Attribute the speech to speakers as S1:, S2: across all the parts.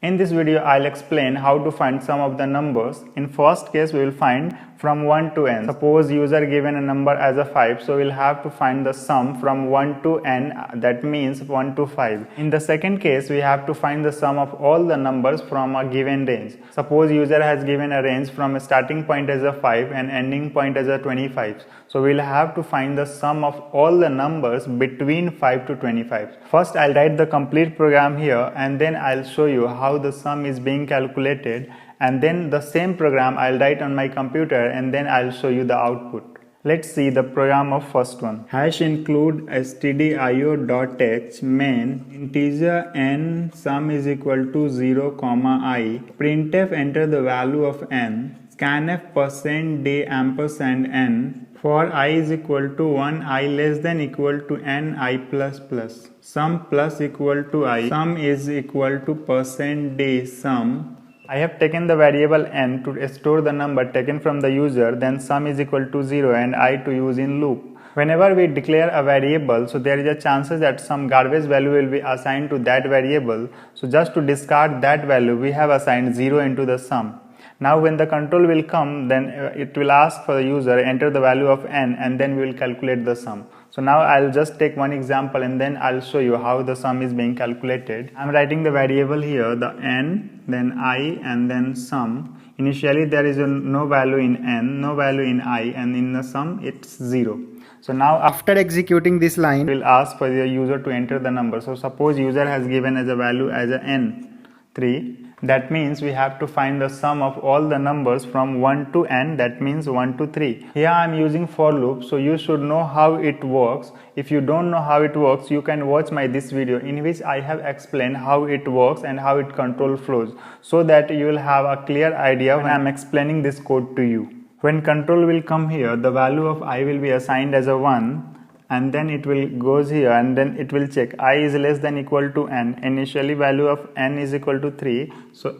S1: In this video, I'll explain how to find sum of the numbers. In first case, we will find from 1 to n. Suppose user given a number as a 5, so we'll have to find the sum from 1 to n, that means 1 to 5. In the second case, we have to find the sum of all the numbers from a given range. Suppose user has given a range from a starting point as a 5 and ending point as a 25. So we'll have to find the sum of all the numbers between 5 to 25. First, I'll write the complete program here and then I'll show you how the sum is being calculated, and then the same program I'll write on my computer and then I'll show you the output. Let's see the program of first one. Hash include stdio.h main integer n sum is equal to 0, I. Printf enter the value of n. Scanf %d ampersand n. For I is equal to 1, I less than equal to n, I plus plus. Sum plus equal to I. Sum is equal to %d sum. I have taken the variable n to store the number taken from the user, then sum is equal to 0 and I to use in loop. Whenever we declare a variable, so there is a chances that some garbage value will be assigned to that variable. So just to discard that value, we have assigned 0 into the sum. Now when the control will come, then it will ask for the user enter the value of n and then we will calculate the sum. So now I'll just take one example and then I'll show you how the sum is being calculated. I'm writing the variable here, the n, then I and then sum. Initially there is no value in n, no value in I, and in the sum it's 0. So now after executing this line, we'll ask for the user to enter the number. So suppose user has given as a value as a n, 3. That means we have to find the sum of all the numbers from 1 to n, that means 1 to 3. Here I am using for loop, so you should know how it works. If you don't know how it works, you can watch this video in which I have explained how it works and how it control flows, so that you will have a clear idea when I am explaining this code to you. When control will come here, the value of I will be assigned as a 1. And then it will goes here and then it will check I is less than equal to n. Initially value of n is equal to 3, so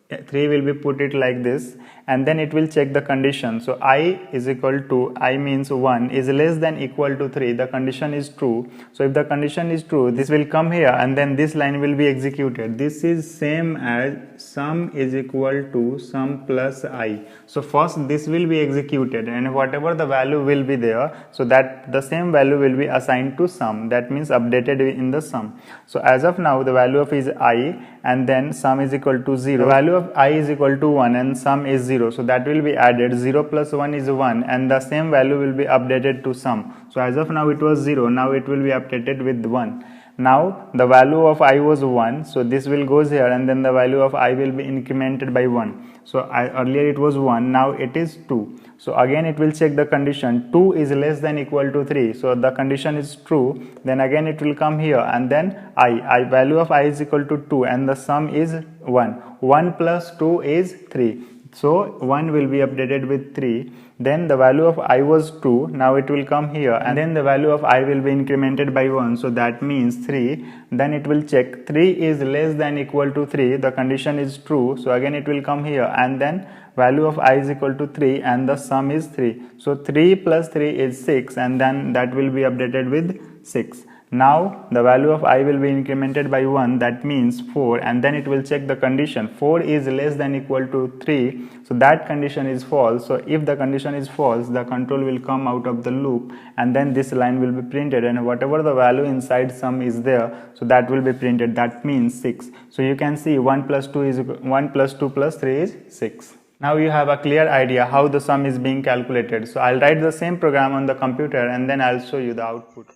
S1: 3 will be put it like this, and then it will check the condition. So I is equal to, I means 1 is less than equal to 3, the condition is true. So if the condition is true, this will come here and then this line will be executed. This is same as sum is equal to sum plus I. So first this will be executed and whatever the value will be there, so that the same value will be assigned to sum, that means updated in the sum. So as of now the value of is I and then sum is equal to 0. The value of I is equal to 1 and sum is 0, so that will be added. 0 plus 1 is 1 and the same value will be updated to sum. So as of now it was 0, now it will be updated with 1. Now the value of I was 1, so this will goes here and then the value of I will be incremented by 1. So earlier it was 1, now it is 2. So again it will check the condition, 2 is less than equal to 3, so the condition is true. Then again it will come here and then I value of I is equal to 2 and the sum is 1. 1 plus 2 is 3. So 1 will be updated with 3. Then the value of I was 2, now it will come here and then the value of I will be incremented by 1, so that means 3. Then it will check 3 is less than equal to 3, the condition is true, so again it will come here and then value of I is equal to 3 and the sum is 3. So 3 plus 3 is 6 and then that will be updated with 6. Now the value of I will be incremented by 1, that means 4, and then it will check the condition. 4 is less than equal to 3, so that condition is false. So if the condition is false, the control will come out of the loop and then this line will be printed, and whatever the value inside sum is there, so that will be printed, that means 6. So you can see 1 plus 2 is 1 plus 2 plus 3 is 6. Now you have a clear idea how the sum is being calculated. So I'll write the same program on the computer and then I'll show you the output.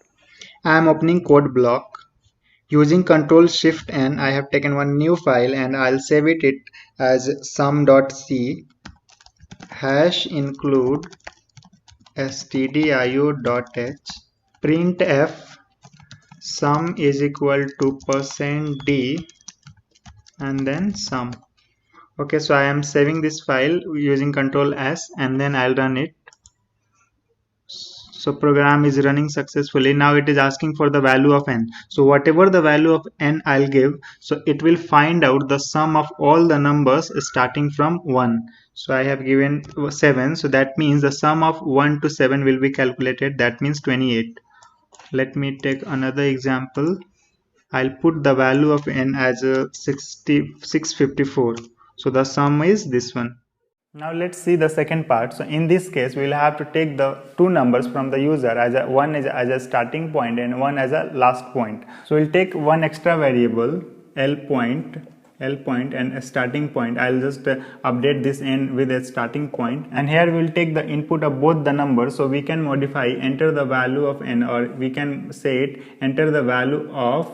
S1: I am opening code block. Using Ctrl Shift N, I have taken one new file and I'll save it as sum.c. Hash include stdio.h. Printf sum is equal to %d and then sum. Okay, so I am saving this file using Ctrl S and then I'll run it. So program is running successfully. Now it is asking for the value of n. So whatever the value of n I'll give, so it will find out the sum of all the numbers starting from 1. So I have given 7, so that means the sum of 1 to 7 will be calculated, that means 28. Let me take another example. I'll put the value of n as a 654. So the sum is this one. Now let's see the second part. So in this case, we will have to take the two numbers from the user as one is as a starting point and one as a last point. So we'll take one extra variable L point and a starting point. I'll just update this n with a starting point, and here we'll take the input of both the numbers. So we can modify enter the value of n, or we can say it enter the value of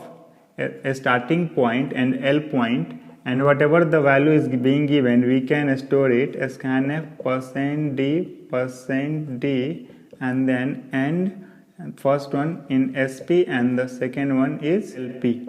S1: a starting point and L point, and whatever the value is being given, we can store it as scanf %d and then end first one in SP and the second one is LP.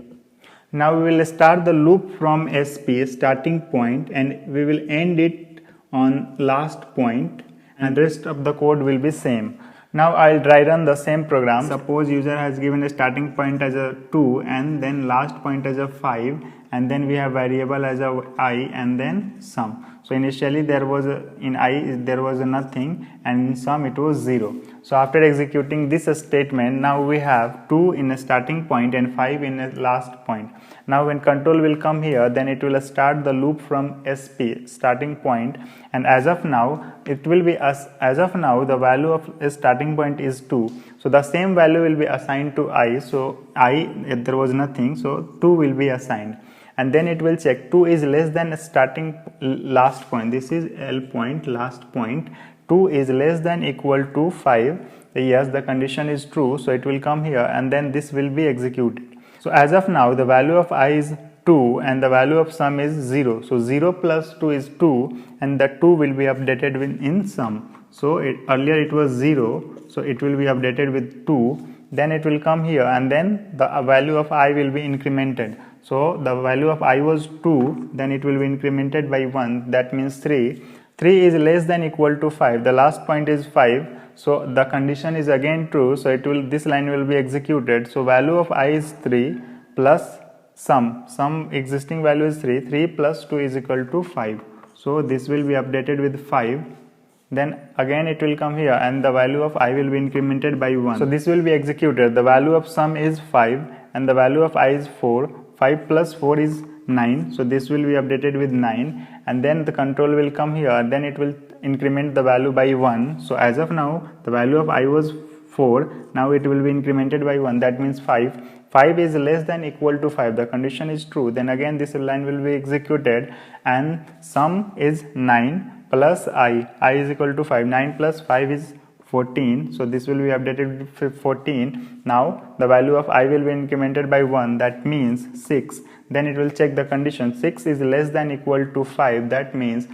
S1: Now we will start the loop from SP starting point and we will end it on last point, and rest of the code will be same. Now I'll try run the same program. Suppose user has given a starting point as a 2 and then last point as a 5, and then we have variable as a I and then sum. So initially there was in I there was nothing, and in sum it was 0. So after executing this statement, now we have 2 in a starting point and 5 in a last point. Now when control will come here, then it will start the loop from SP starting point, and as of now it will be as of now the value of a starting point is 2. So the same value will be assigned to I. So I, there was nothing, so 2 will be assigned, and then it will check 2 is less than starting last point. This is L point, last point. 2 is less than equal to 5. Yes, the condition is true, so it will come here and then this will be executed. So as of now the value of I is 2 and the value of sum is 0. So 0 plus 2 is 2, and the 2 will be updated in sum. So earlier it was 0, so it will be updated with 2. Then it will come here and then the value of I will be incremented. So the value of I was 2, then it will be incremented by 1, that means 3. 3 is less than equal to 5. The last point is 5. So the condition is again true. So this line will be executed. So value of I is 3 plus sum. Sum existing value is 3. 3 plus 2 is equal to 5. So this will be updated with 5. Then again it will come here and the value of I will be incremented by 1. So this will be executed. The value of sum is 5 and the value of I is 4. 5 plus 4 is 9. So this will be updated with 9, and then the control will come here, then it will increment the value by 1. So as of now the value of I was 4, now it will be incremented by 1, that means 5. 5 is less than equal to 5, the condition is true. Then again this line will be executed and sum is 9 plus I is equal to 5. 9 plus 5 is 14, so this will be updated with 14. Now the value of I will be incremented by 1, that means 6. Then it will check the condition. 6 is less than equal to 5, that means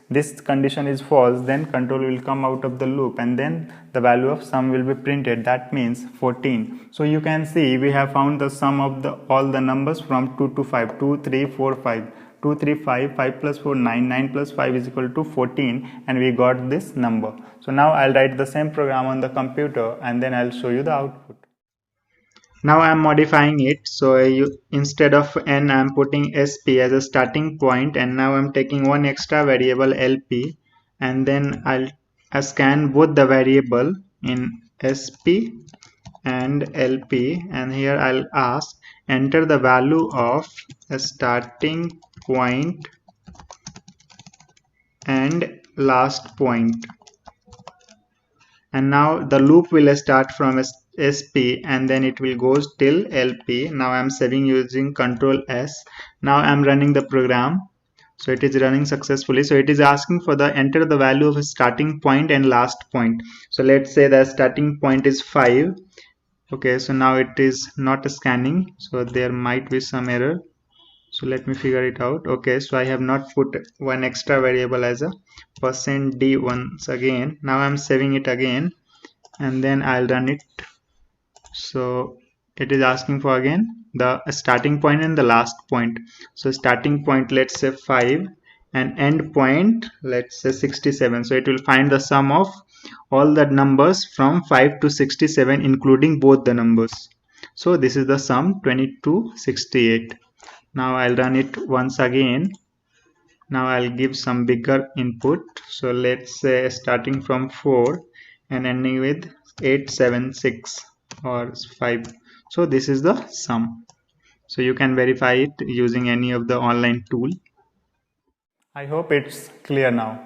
S1: this condition is false. Then control will come out of the loop and then the value of sum will be printed, that means 14. So you can see we have found the sum of all the numbers from 2 to 5. 2, 3, 4, 5. 2, 3, 5, 5 plus 4, 9, 9 plus 5 is equal to 14, and we got this number. So now I'll write the same program on the computer and then I'll show you the output. Now I am modifying it. So instead of n I am putting SP as a starting point, and now I am taking one extra variable LP, and then I'll scan both the variable in SP and LP, and here I'll ask enter the value of a starting point and last point, and now the loop will start from SP and then it will go till LP. Now I am saving using Ctrl S. Now I am running the program. So it is running successfully. So it is asking for the enter the value of a starting point and last point. So let's say the starting point is 5. Okay, so now it is not scanning, so there might be some error. So let me figure it out. Okay, so I have not put one extra variable as a %d once again. Now I'm saving it again and then I'll run it. So it is asking for again the starting point and the last point. So starting point, let's say 5, and end point, let's say 67. So it will find the sum of all the numbers from 5 to 67 including both the numbers. So this is the sum 2268. Now I'll run it once again. Now I'll give some bigger input. So let's say starting from 4 and ending with 876 or 5. So this is the sum. So you can verify it using any of the online tool. I hope it's clear now.